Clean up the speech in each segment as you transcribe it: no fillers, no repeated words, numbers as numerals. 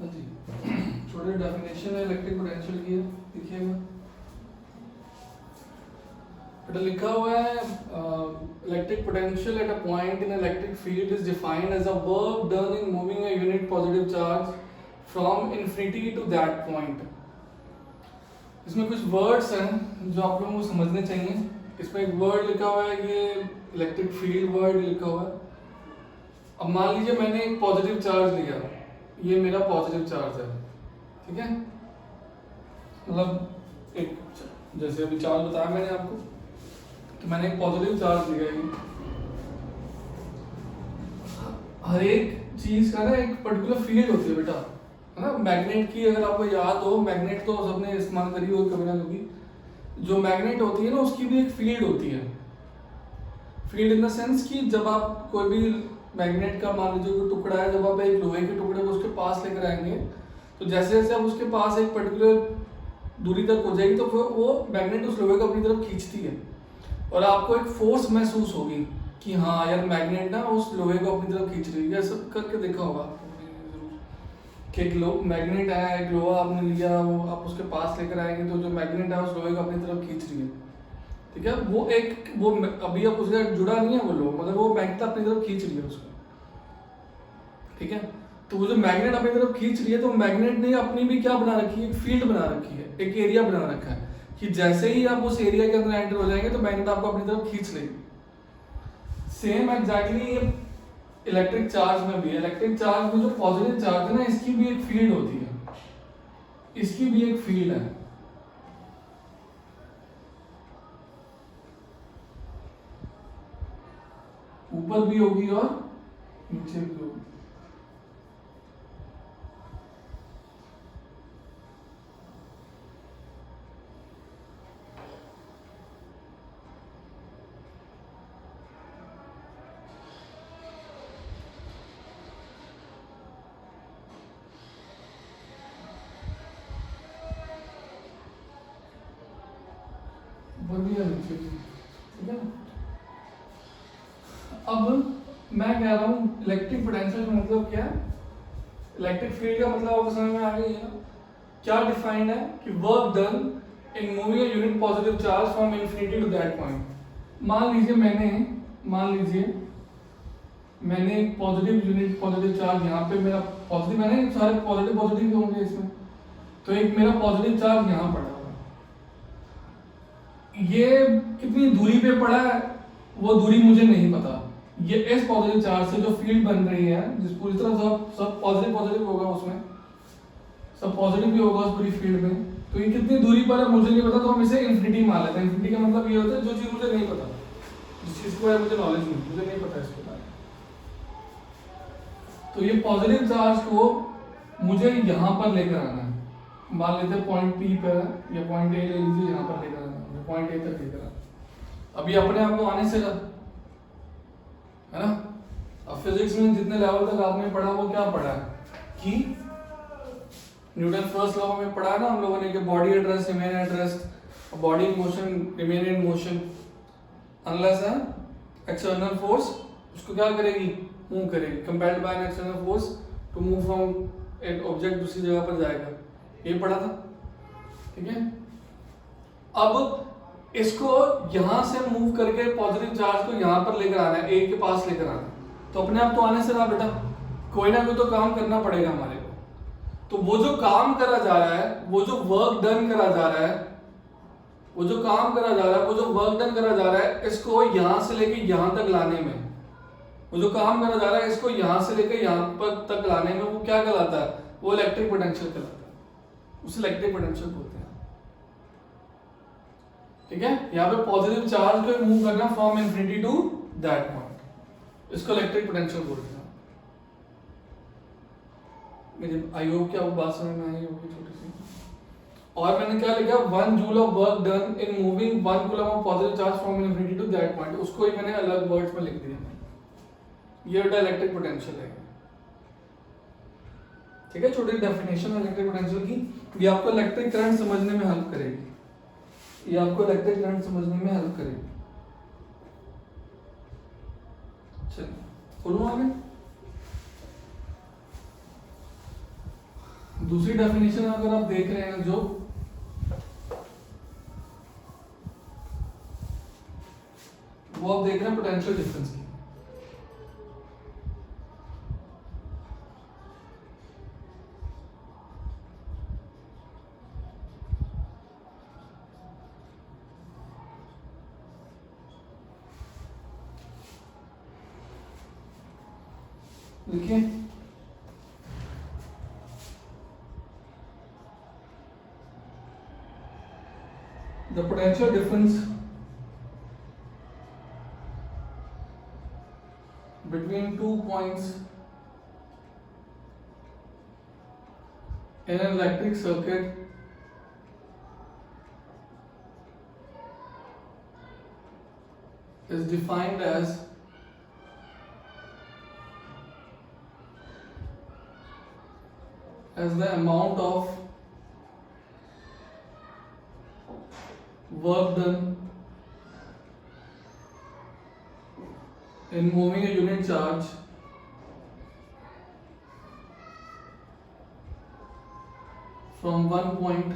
हाँ जी, छोटे डेफिनेशन है इलेक्ट्रिक पोटेंशियल की है, देखिएगा बेटा लिखा हुआ है electric potential at a point in electric field is defined as a work done in moving a unit positive charge from infinity to that point. इसमें कुछ वर्ड्स हैं जो आप लोगों को समझने चाहिए। इसमें एक वर्ड लिखा हुआ है, ये इलेक्ट्रिक फील्ड वर्ड लिखा हुआ है। अब मान लीजिए मैंने एक पॉजिटिव चार्ज लिया, ये मेरा पॉजिटिव चार्ज है, ठीक है। मतलब एक जैसे अभी चार्ज बताया मैंने आपको, तो मैंने एक पॉजिटिव चार्ज लिया। ये हर एक चीज का ना एक पर्टिकुलर फील्ड होती है बेटा, है ना। मैग्नेट की अगर आपको याद हो, मैग्नेट तो सबने इस्तेमाल करी होगी कभी ना कभी। जो मैग्नेट होती है ना, उसकी भी एक फील्ड होती है। फील्ड इन द सेंस कि जब आप कोई भी मैग्नेट का मान लीजिए कोई टुकड़ा है, जब आप एक लोहे के टुकड़े को उसके पास लेकर आएंगे, तो जैसे जैसे आप उसके पास एक पर्टिकुलर दूरी तक हो जाएगी, तो वो मैग्नेट उस लोहे को अपनी तरफ खींचती है और आपको एक फोर्स महसूस होगी कि हाँ यार मैग्नेट ना उस लोहे को अपनी तरफ खींच रही है। ऐसा करके देखा होगा कि एक मैग्नेट है, एक लोहा आपने लिया, वो आप उसके पास लेकर आएंगे तो जो मैग्नेट है उस लोहे को अपनी तरफ खींच रही है, ठीक है। वो अभी अब उसके जुड़ा नहीं है वो लोहा, मगर वो मैग्नेट अपनी तरफ खींच रही है उसको, ठीक है। तो वो जो मैग्नेट अपनी तरफ खींच रही है, तो मैग्नेट ने अपनी भी क्या बना रखी है, एक फील्ड बना रखी है, एक एरिया बना रखा है कि जैसे ही आप उस एरिया के अंदर एंटर हो जाएंगे तो मैग्नेट आपको अपनी तरफ खींच लेगी। सेम एग्जैक्टली इलेक्ट्रिक चार्ज में भी, इलेक्ट्रिक चार्ज में जो पॉजिटिव चार्ज है ना, इसकी भी एक फील्ड होती है, इसकी भी एक फील्ड है। ऊपर भी होगी और नीचे भी होगी। बढ़िया नीचे भी, ठीक है। अब मैं कह रहा हूँ इलेक्ट्रिक पोटेंशियल का मतलब क्या है, इलेक्ट्रिक फील्ड का मतलब आपको समझ में आ गई है ना। क्या डिफाइंड है कि work done in moving a unit positive charge from infinity to that point. मान लीजिए मैंने एक पॉजिटिव यूनिट पॉजिटिव चार्ज यहाँ पे मेरा पॉजिटिव है ना, सारे पॉजिटिव पॉजिटिव होंगे इसमें, तो एक मेरा पॉजिटिव चार्ज यहाँ पड़ा हुआ है। ये कितनी दूरी पे पड़ा है वो दूरी मुझे नहीं पता। ये इस पॉजिटिव चार्ज से जो फील्ड बन रही है, जिस पूरी तरह सब पॉजिटिव पॉजिटिव होगा, उसमें सब पॉजिटिव भी होगा उस पूरी फील्ड में, तो ये कितनी दूरी पर है मुझे नहीं पता, तो हम इसे इन्फिनिटी मान लेते हैं। इन्फिनिटी का मतलब ये होता है जो चीज मुझे नहीं पता, जिस चीज के बारे में मुझे नॉलेज नहीं, मुझे नहीं पता इसके बारे में। तो ये पॉजिटिव चार्ज को मुझे यहाँ पर लेकर आना है। मान लेते हैं पॉइंट पी पर है, या पॉइंट ए ले लीजिए, यहाँ पर लेकर आना है, पॉइंट ए तक लेकर आना। अभी अपने आप को आने से है ना। अब फिजिक्स में जितने लेवल तक आपने पढ़ा वो क्या पढ़ा है कि न्यूटन फर्स्ट लॉ में पढ़ा है ना हम लोगों ने कि body at rest remain at rest, body in motion remain in motion unless external force उसको क्या करेगी, मूव करेगी, compelled by an external force to move from एक ऑब्जेक्ट दूसरी जगह पर जाएगा। ये पढ़ा था, ठीक है। अब इसको यहां से मूव करके पॉजिटिव चार्ज को यहां पर लेकर आना है, ए के पास लेकर आना है। तो अपने आप तो आने से रहा बेटा, कोई ना कोई तो काम करना पड़ेगा हमारे को। तो वो जो काम करा जा रहा है, वो जो वर्क डन करा जा रहा है, वो जो काम करा जा रहा है, वो जो वर्क डन करा जा रहा है, इसको यहां से लेके यहां तक लाने में, वो जो काम करा जा रहा है इसको यहां से लेकर यहां पर तक लाने में, वो क्या कहलाता है, वो इलेक्ट्रिक पोटेंशियल कहलाता है। उसे इलेक्ट्रिक पोटेंशियल बोलते हैं, ठीक है। यहाँ पे पॉजिटिव चार्ज को मूव करना from infinity to that point, इसको इलेक्ट्रिक पोटेंशियल बोलते हैं। मेरी आई होप क्या वो बात समझ में आई होगी छोटी सी। और मैंने क्या लिखा, 1 joule of work done in moving 1 coulomb of positive charge from infinity to that point, उसको ही मैंने अलग वर्ड्स में लिख दिया। ये बेटा इलेक्ट्रिक पोटेंशियल है, ठीक है। छोटी डेफिनेशन है इलेक्ट्रिक पोटेंशियल की, ये आपको इलेक्ट्रिक करंट समझने में हेल्प करेगी, ये आपको इलेक्ट्रिक करंट समझने में हेल्प करेगी। चलिए खोलूं आगे। दूसरी डेफिनेशन अगर आप देख रहे हैं जो वो आप देख रहे हैं पोटेंशियल डिफरेंस की। देखिए the potential difference between 2 points in an electric circuit is defined as the amount of work done in moving a unit charge from one point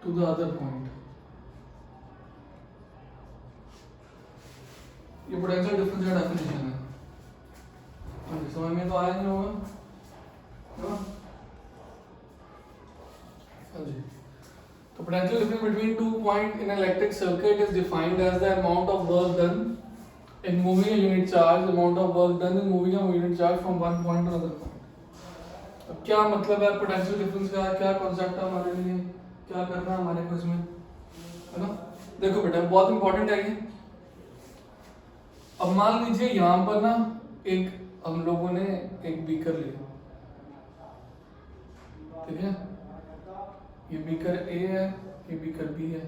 to the other point. ये potential difference का definition है। समझ में तो आया नहीं होगा? हाँ जी। तो potential difference between 2 points in an electric circuit is defined as the amount of work done in moving a unit charge, the amount of work done in moving a unit charge from one point to another point. अब क्या मतलब है potential difference का, क्या concept है हमारे लिए, क्या करना है हमारे को इसमें, है ना? देखो बेटा बहुत इंपॉर्टेंट है ये। अब मान लीजिए यहाँ पर ना एक हम लोगों ने एक बीकर लिया, ठीक है? ये बीकर ए है, ये बीकर बी है।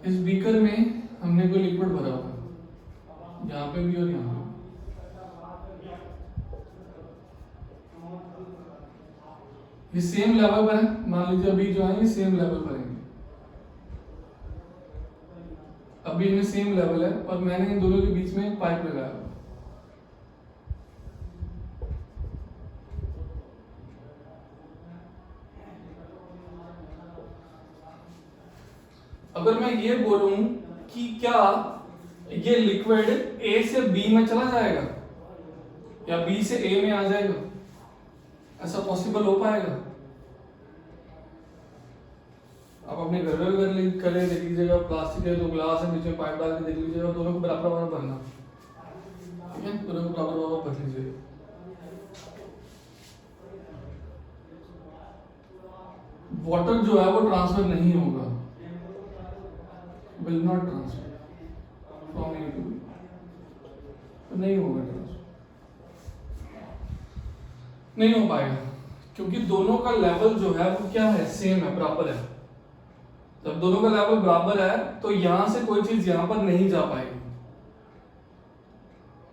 इस बीकर में हमने कोई लिक्विड भरा हुआ, यहाँ पे भी और यहाँ पे। ये सेम लेवल पर है, मान लीजिए अभी जो है ये सेम लेवल पर है, अभी इनमें सेम लेवल है और मैंने इन दोनों के बीच में एक पाइप लगाया हुआ। अगर मैं ये बोलूं कि क्या ये लिक्विड ए से बी में चला जाएगा या बी से ए में आ जाएगा, ऐसा पॉसिबल हो पाएगा? आप अपने घर में कर ले देख लीजिएगा, प्लास्टिक के दो ग्लास है, नीचे पाइप डाल के देख लीजिएगा, दोनों को बराबर बराबर भरना, ठीक है? दोनों को बराबर बराबर भर लीजिएगा। वाटर जो है वो ट्रांसफर नहीं होगा, will not transfer from A to B, नहीं होगा ट्रांसफर, नहीं हो पाएगा, क्योंकि दोनों का लेवल जो है वो क्या है, सेम है, बराबर है। जब दोनों का लेवल बराबर है तो यहां से कोई चीज यहां पर नहीं जा पाएगी,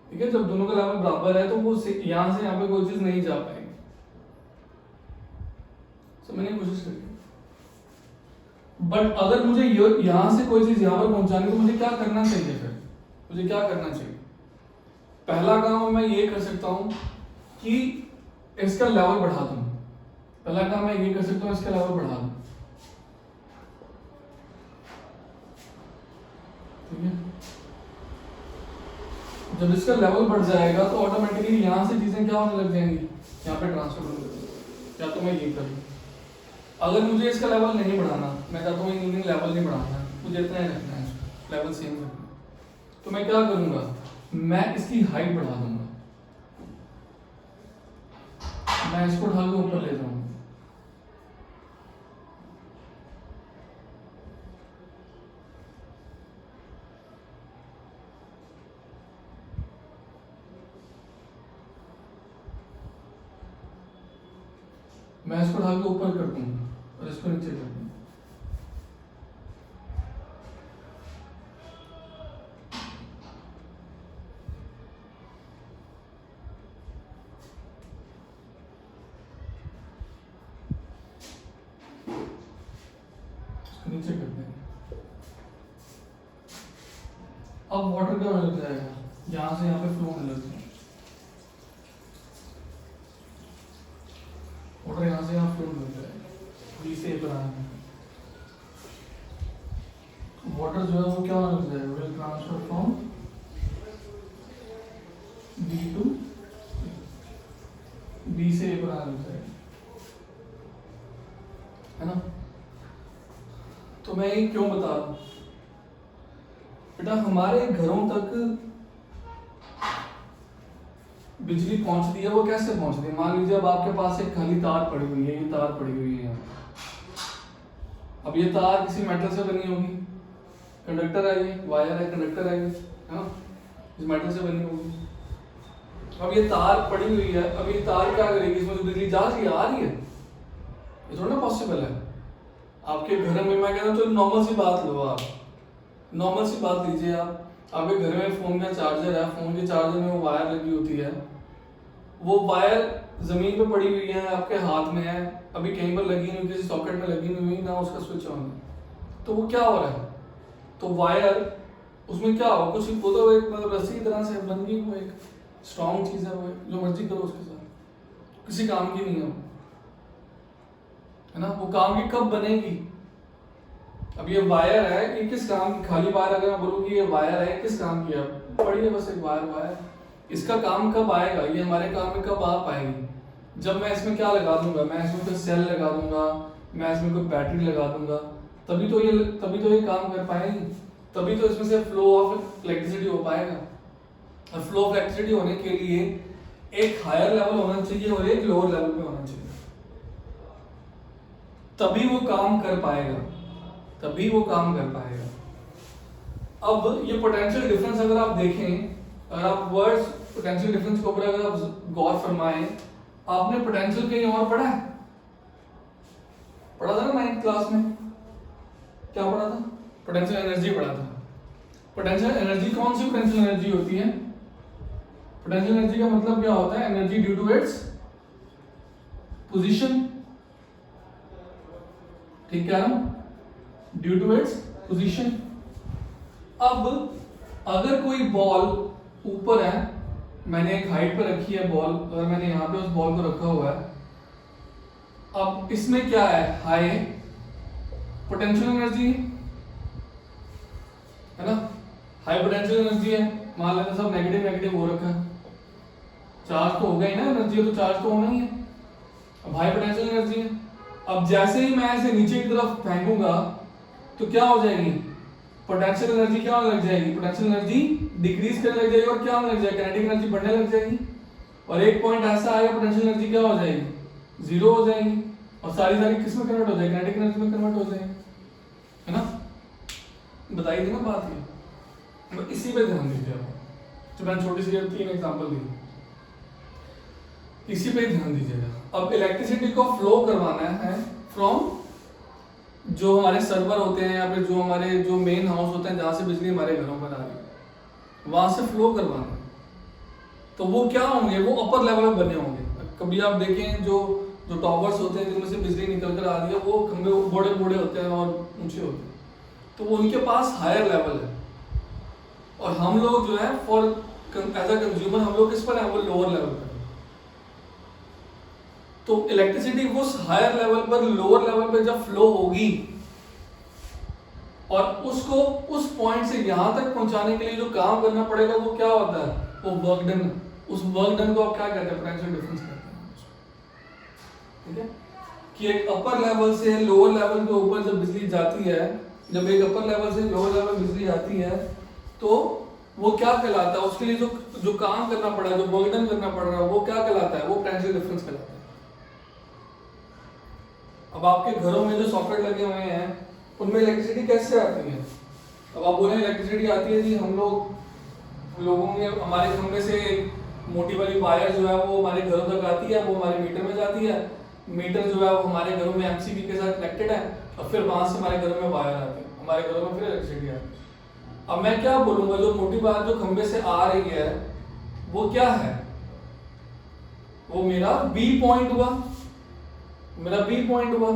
ठीक है? जब दोनों का लेवल बराबर है तो वो यहां से यहां पे कोई चीज नहीं जा पाएगी। समझने की कोशिश करिए। बट अगर मुझे यहां से कोई चीज यहां पर पहुंचानी तो मुझे क्या करना चाहिए? फिर मुझे क्या करना चाहिए? पहला काम मैं ये कर सकता हूं कि इसका लेवल बढ़ा दूं। पहला काम मैं ये कर सकता हूं, इसका लेवल बढ़ा दूं, ठीक है? जब इसका लेवल बढ़ जाएगा तो ऑटोमेटिकली यहां से चीजें क्या होने लग जाएंगी, यहाँ पे ट्रांसफर होने लग जाएंगी। या तो मैं ये करूँ, अगर मुझे इसका लेवल नहीं बढ़ाना, मैं चाहता हूँ इंजीनियरिंग लेवल नहीं बढ़ाना, मुझे इतना ही रखना है, इसका लेवल सेम रखना है, तो मैं क्या करूंगा, मैं इसकी हाइट बढ़ा दूंगा, मैं इसको ढाल के ऊपर ले जाऊंगा। मैं इसको ढाल के ऊपर कर दूंगा और इसको नीचे कर दूंगा। नीचे कर देंगे। अब वाटर क्या होने लग जाएगा, यहाँ से यहाँ पे फ्लो होने लग जाएगा, वाटर यहाँ से यहाँ फ्लो होने लग जाएगा, बी से ए पर आने, वाटर जो है वो क्या होने लग जाएगा, will transfer from B to, B से ए पर आने लग जाएगा, है ना। तो मैं ये क्यों बता रहा हूँ बेटा, हमारे घरों तक बिजली पहुंचती है, वो कैसे पहुंचती है। मान लीजिए अब आपके पास एक खाली तार पड़ी हुई है, ये तार पड़ी हुई है, अब ये तार किसी मेटल से बनी होगी, कंडक्टर है, ये वायर है, कंडक्टर है, हाँ, इस मेटल से बनी होगी। अब ये तार पड़ी हुई है, अब ये तार क्या करेगी, इसमें जो बिजली जा रही है, आ रही है, ये थोड़ा ना पॉसिबल है। आपके घर में, मैं कह रहा हूँ चलो नॉर्मल सी बात लो, आप नॉर्मल सी बात लीजिए, आप आपके घर में फोन का चार्जर है, फोन के चार्जर में वो वायर लगी होती है, वो वायर जमीन पे पड़ी हुई है, आपके हाथ में है, अभी कहीं पर लगी नहीं, किसी सॉकेट में लगी नहीं हुई ना, उसका स्विच ऑन है, तो वो क्या हो रहा है, तो वायर उसमें क्या हो, कुछ वो तो एक मतलब रस्सी की तरह से बन गई, वो एक स्ट्रॉन्ग चीज है, वो जो मर्जी करो उसके साथ, किसी काम की नहीं है ना। वो काम की कब बनेगी, अब ये वायर है, ये किस काम की, खाली वायर अगर मैं बोलूँ कि ये वायर है, किस काम की है, पड़ी है बस एक वायर, इसका काम कब आएगा, ये हमारे काम में कब आ पाएगी, जब मैं इसमें क्या लगा दूंगा, मैं इसमें कोई सेल लगा दूंगा, मैं इसमें कोई बैटरी लगा दूंगा, तभी तो ये काम कर पाएगी, तभी तो इसमें से फ्लो ऑफ इलेक्ट्रिसिटी हो पाएगा। और फ्लो ऑफ इलेक्ट्रिसिटी होने के लिए एक हायर लेवल होना चाहिए और एक लोअर लेवल पे होना चाहिए, तभी वो काम कर पाएगा, तभी वो काम कर पाएगा। अब ये पोटेंशियल डिफरेंस अगर आप देखें, अगर आप वर्ड्स पोटेंशियल डिफरेंस के ऊपर अगर आप गौर फरमाएं, आपने पोटेंशियल कहीं और पढ़ा है, पढ़ा था ना 9th क्लास में, क्या पढ़ा था, पोटेंशियल एनर्जी पढ़ा था। पोटेंशियल एनर्जी कौन सी पोटेंशियल एनर्जी होती है, पोटेंशियल एनर्जी का मतलब क्या होता है, energy due to its position, ठीक है ना, ड्यू टू इट्स पोजीशन। अब अगर कोई बॉल ऊपर है, मैंने एक हाइट पर रखी है बॉल, अगर मैंने यहां पे उस बॉल को रखा हुआ है, अब इसमें क्या है, हाई पोटेंशियल एनर्जी है ना, हाई पोटेंशियल एनर्जी है, मान लेते सब नेगेटिव नेगेटिव हो रखा है, चार्ज तो होगा ही ना, एनर्जी है तो चार्ज तो होना ही है, अब हाई पोटेंशियल एनर्जी है। अब जैसे ही मैं इसे नीचे की तरफ फेंकूंगा तो क्या हो जाएगी, पोटेंशियल एनर्जी क्या होने लग जाएगी, पोटेंशियल एनर्जी डिक्रीज करने लग जाएगी, और क्या होने लग जाएगी, काइनेटिक एनर्जी बढ़ने लग जाएगी, और एक पॉइंट ऐसा आएगा पोटेंशियल एनर्जी क्या हो जाएगी, जीरो हो जाएगी, और सारी किस में कन्वर्ट हो जाएगी, काइनेटिक एनर्जी में कन्वर्ट हो जाएगी, है ना। बताइए ना बात ये, इसी पे ध्यान दीजिए आप, तो मैंने छोटी सी 3 एग्जांपल दी, इसी पे ध्यान दीजिएगा। अब इलेक्ट्रिसिटी को फ्लो करवाना है फ्रॉम जो हमारे सर्वर होते हैं, या फिर जो हमारे जो मेन हाउस होते हैं जहाँ से बिजली हमारे घरों पर आ रही है, वहां से फ्लो करवाना है, तो वो क्या होंगे, वो अपर लेवल में बने होंगे। कभी आप देखें जो टावर्स होते हैं जिनमें से बिजली निकल कर आ रही है, वो खंभे बड़े बड़े होते हैं और ऊंचे होते हैं, तो वो उनके पास हायर लेवल है, और हम लोग जो है फॉर एज अ कंज्यूमर हम लोग किस पर है, वो लोअर लेवल पर। तो इलेक्ट्रिसिटी उस हायर लेवल पर लोअर लेवल पर जब फ्लो होगी, और उसको उस पॉइंट से यहां तक पहुंचाने के लिए जो काम करना पड़ेगा वो क्या होता है, वो वर्क डन। उस वर्क डन को आप क्या कहते हैं, पोटेंशियल डिफरेंस कहते हैं, ठीक है। कि एक अपर लेवल से लोअर लेवल के ऊपर जब बिजली जाती है, जब एक अपर लेवल से लोअर लेवल बिजली आती है, तो वो क्या कहलाता है, उसके लिए जो काम करना पड़ा है, जो वर्क डन करना पड़ रहा है, वो क्या कहलाता है, वो पोटेंशियल डिफरेंस कहलाता है। अब आपके घरों में जो सॉकेट लगे हुए हैं उनमें इलेक्ट्रिसिटी कैसे आती है, अब आप बोले इलेक्ट्रिसिटी आती है जी, हम लोगों के हमारे खंभे से मोटी वाली वायर जो है वो हमारे घरों तक आती है, वो हमारे मीटर में जाती है, मीटर जो है वो हमारे घरों में एमसीबी के साथ कनेक्टेड है, और फिर वहां से हमारे घरों में वायर आती है, हमारे घरों में फिर इलेक्ट्रिसिटी आती है। अब मैं क्या बोलूंगा, जो मोटी वायर जो खंभे से आ रही है वो क्या है, वो मेरा बी पॉइंट हुआ, मेरा बी पॉइंट हुआ,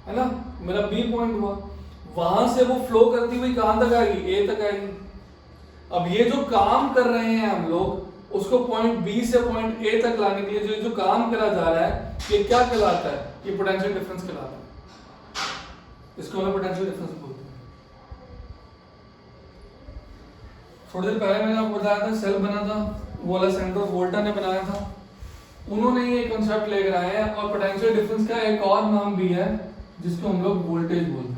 है ना, मेरा बी पॉइंट हुआ। वहां से वो फ्लो करती हुई कहां तक आएगी, ए तक आएगी। अब ये जो काम कर रहे हैं हम लोग, उसको पॉइंट बी से पॉइंट ए तक लाने के लिए जो काम करा जा रहा है, ये क्या कहलाता है, ये पोटेंशियल डिफरेंस कहलाता है। इसको हम पोटेंशियल डिफरेंस बोलते हैं। थोड़ी देर पहले मैंने आपको बताया था सेल बना था, वो अलेसैंड्रो वोल्टा ने बनाया था। उन्होंने ये कंसेप्ट लेकर आए हैं, और पोटेंशियल डिफरेंस का एक और नाम भी है जिसको हम लोग वोल्टेज बोलते हैं।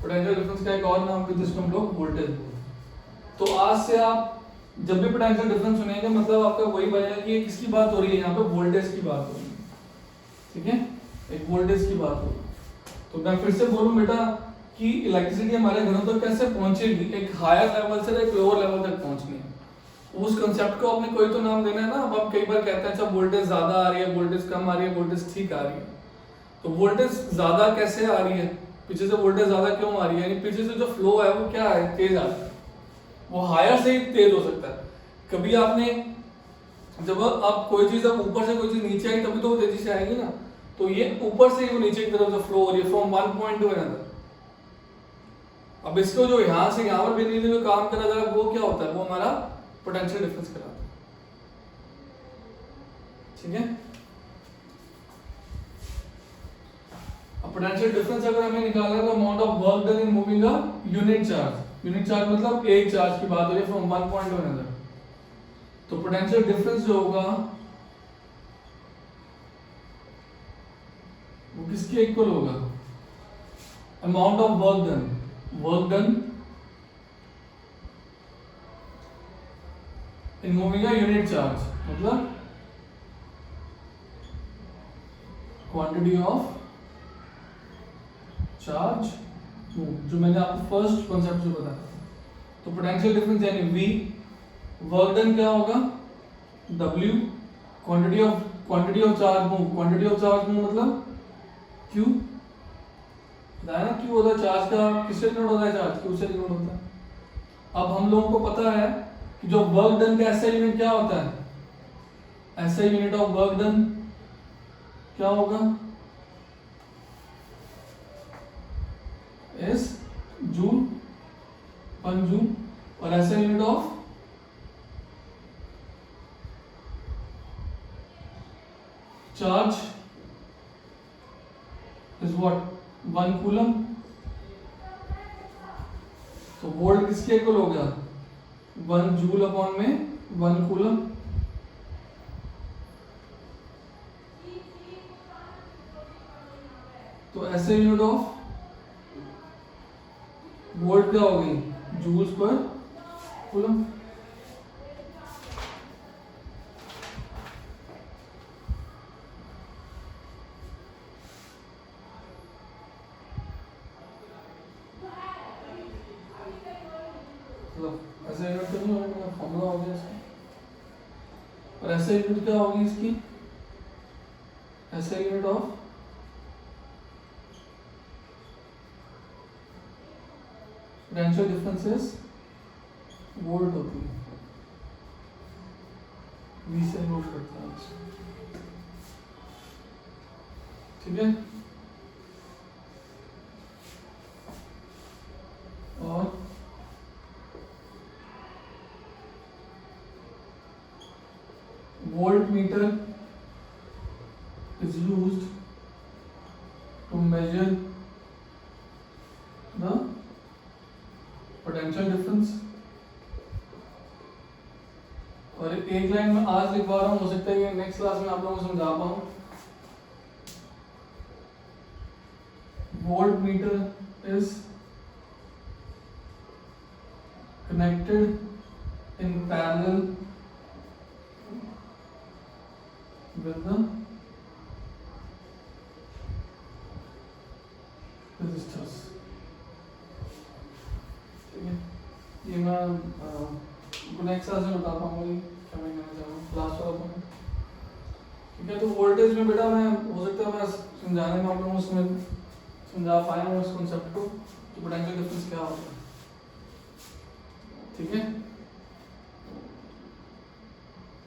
पोटेंशियल डिफरेंस का एक और नाम भी जिसको हम लोग वोल्टेज बोलते हैं। तो आज से आप जब भी पोटेंशियल डिफरेंस सुनेंगे, मतलब आपका वही बनेगा कि किसकी बात हो रही है, यहाँ पे वोल्टेज की बात हो रही है। ठीक है, एक वोल्टेज की बात हो रही है। तो मैं फिर से बोलूं बेटा कि इलेक्ट्रिसिटी हमारे घरों तक कैसे पहुंचेगी, एक हायर लेवल से एक लोअर लेवल तक पहुंचनी है। उस कंसेप्ट को आपने कोई तो नाम देना है ना। अब आप कई बार कहते हैं अच्छा वोल्टेज ज्यादा आ रही है, वोल्टेज कम आ रही है, वोल्टेज ठीक आ रही है। तो वोल्टेज ज्यादा कैसे आ रही है, पीछे से वोल्टेज ज्यादा क्यों आ रही है, यानी पीछे से जो फ्लो है वो क्या है, तेज आ रहा है। वो हायर से ही तेज हो सकता है। कभी आपने जब आप कोई चीज अब ऊपर से कोई चीज नीचे आई तभी तो वो तेजी से आएगी ना। तो ये ऊपर से ही वो नीचे की तरफ जो फ्लो हो रही है from one point two another. अब इसको जो यहां से यहां पर बिजली में काम करा जा रहा है वो क्या होता है, वो हमारा पोटेंशियल डिफरेंस कहलाता है। ठीक है, अब पोटेंशियल डिफरेंस अगर हमें निकालना है तो amount of work done in moving a unit charge. Unit charge मतलब एक चार्ज की बात हो रही है from one point two another. तो पोटेंशियल डिफरेंस जो होगा वो किसके इक्वल होगा, amount of work done in moving a unit charge, मतलब क्वांटिटी ऑफ चार्ज जो मैंने आपको फर्स्ट कॉन्सेप्ट जो बताया। तो पोटेंशियल डिफरेंस यानी V, वर्क डन क्या होगा W, quantity of charge move, quantity of charge move मतलब Q, बताया ना Q होता है चार्ज का, किससे डिनोट होता है, चार्ज Q से डिनोट होता है। अब हम लोगों को पता है कि जो वर्क डन का SI यूनिट क्या होता है, SI unit of work done क्या होगा, एस जूल पर जूल, और SI unit of charge is what, 1 coulomb. तो वोल्ट किसके इक्वल हो गया, 1 जूल अपॉन में 1 कूलम। तो SI यूनिट ऑफ वोल्ट क्या होगी, जूल्स पर कूलम। ऐसे यूनिट तो नहीं होगा, फॉर्मूला हो गया इसका। और ऐसे यूनिट क्या होगी इसकी, ऐसे unit of potential differences volt होती है, V से नोट करता है। ठीक है, और volt meter is used to measure the potential difference। और एक लाइन में आज लिखवा रहा हूँ, हो सकता है कि नेक्स्ट क्लास में आप लोगों को समझा पाऊँ। Volt meter is connected in parallel with the resistors। ठीक है, ये मैं नेक्स्ट क्लास में बता पाऊंगा क्या मैं कहना चाह रहा हूँ, लास्ट वाला पॉइंट। ठीक है, तो वोल्टेज में बेटा मैं हो सकता है मैं समझाने में आप लोगों को समझा पाया हूँ इस कॉन्सेप्ट को कि पोटेंशियल डिफरेंस क्या होता है। ठीक है,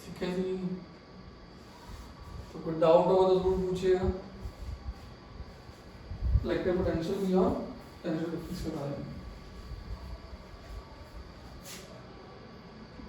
ठीक है जी। तो कोई डाउट होगा तो जरूर पूछिएगा। इलेक्ट्रिक पोटेंशियल की और टेंजर डिफरेंस के बारे में।